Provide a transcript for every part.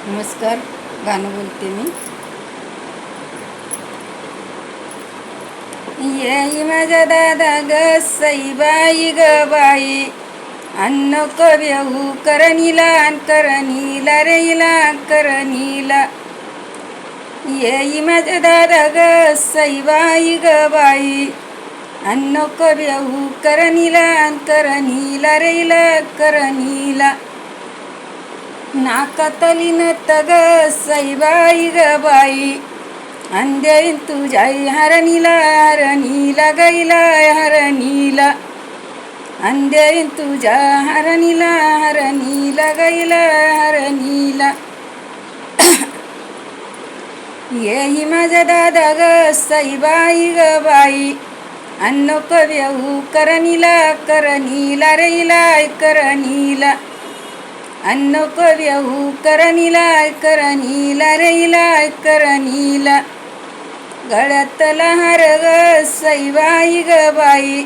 नमस्कार. गाणं बोलते मी. येई माझ्या दादा ग सईबाई ग बाई, अन्न कव्यहू करणीला करणीला रेला करणीला. येई माझ्या दादा ग सईबाई ग बाई, अन्न कव्यहू करणीला करणीला रेला करणीला. नाकातली नत ग सईबाई ग बाई, अंधेरीन तुझ्या हरणीला हरणीला गैला हरणीला. अंधेरीन तुझ्या हरणीला हरणीला गैला हरणीला. येही माझ्या दादा ग सईबाई ग बाई, अन्न कव्यहू करणीला करणीला रेला करणीला. अन्न कव्यहू करणीला करणीला रेला करणीला. गळ्यातला हार ग सईबाई ग बाई,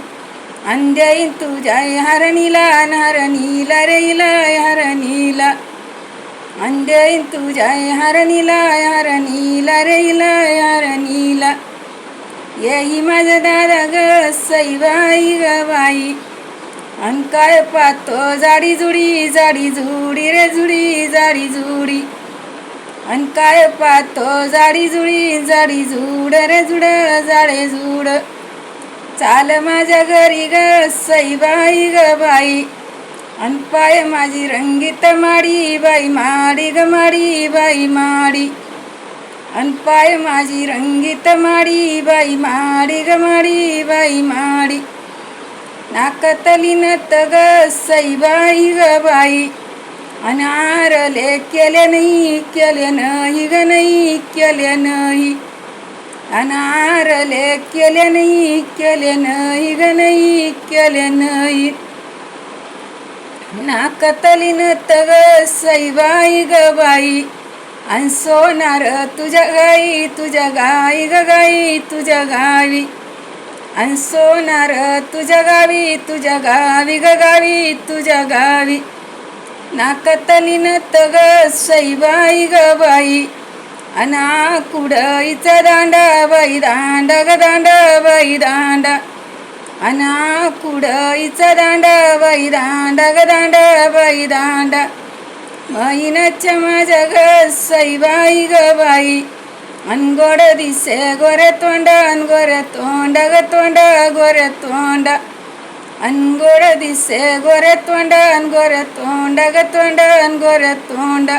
अंधेरीन तुझ्या हरणीला हरणीला रेला हरणीला. अंधेरीन तुझ्या हरणीला हरणीला रेला हरणीला. येई माझ्या दादा ग सईबाई ग बाई, अन काय पाहतो जाडी जुडी जाडी जुडी रे जुडी जाडी जुडी. अन काय पाहतो जाडी जुडी जाडी जुड रे जुड जाडे जुड. चाल माझ्या घरी ग सईबाई ग बाई, अन पाय माझी रंगीत माडी बाई माडी ग माडी बाई माडी. अन पाय माझी रंगीत माडी बाई माडी ग माडी बाई माडी. नाकातली नत ग सईबाई ग बाई, अनारले केले नाही ग नाही केले नाही. अनारले केले नाही ग नाही केले नाही. नाकातली नत ग सईबाई ग बाई, अन सोनार तुझ्या गाई तुझ्या गाई ग गाई तुझ्या गावी. अन सोनार तुझ्या गावी ग गावी तुझ्या गावी. नाकातली नत ग सईबाई ग बाई, अना कुडईचा दांडा बाई दांडा ग दांडा बाई दांडा. अना कुडईचा दांडा बाई दांडा ग दांडा बाई दांडा. महिन्याच्या माझ्या ग सईबाई ग बाई, अन गोड दिसे गोरे तोंड अन गोरे तोंड ग तोंड गोरे तोंड. अन गोड दिसे गोरे तोंड अन गोरे तोंड ग तोंड अन गोरे तोंड.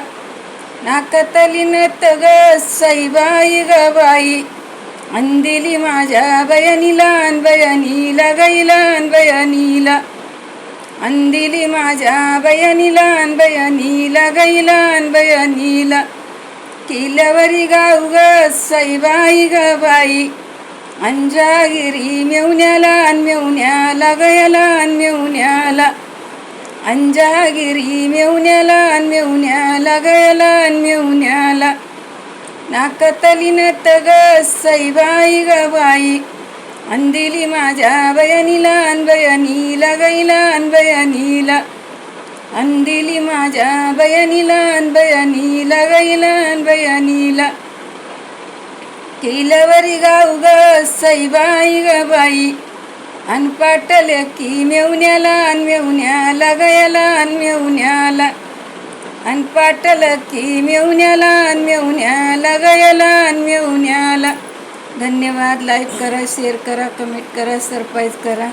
नाकातली नत ग सईबाई ग बाई, अन दिली माझ्या बयनीला अन बयनीला गैला अन बयनीला. अन दिली माझ्या बयनीला अन बयनीला गैला अन बयनीला. किल्ल्यावरी गाव ग सईबाई ग बाई, अंजागिरी मेवण्याला अन मेवण्याला गयाला अन मेवण्याला. अंजागिरी मेवण्याला अन मेवण्याला गयाला अन मेवण्याला. नाकातली नत ग सईबाई ग बाई, अन दिली माझ्या बयनीला अन बयनीला गैला अन बयनीला. अन दिली माझ्या बयनीला अन बयनीला गैला अन बयनीला. किल्ल्यावरी गाव ग सईबाई ग बाई, अन पाटले की मेवण्याला अन मेवण्याला गयाला अन मेवण्याला. अन पाटल की मेवण्याला अन मेवण्याला गयाला अन मेवण्याला. धन्यवाद. लाईक करा, शेअर करा, कमेंट करा, सबस्क्राईब करा.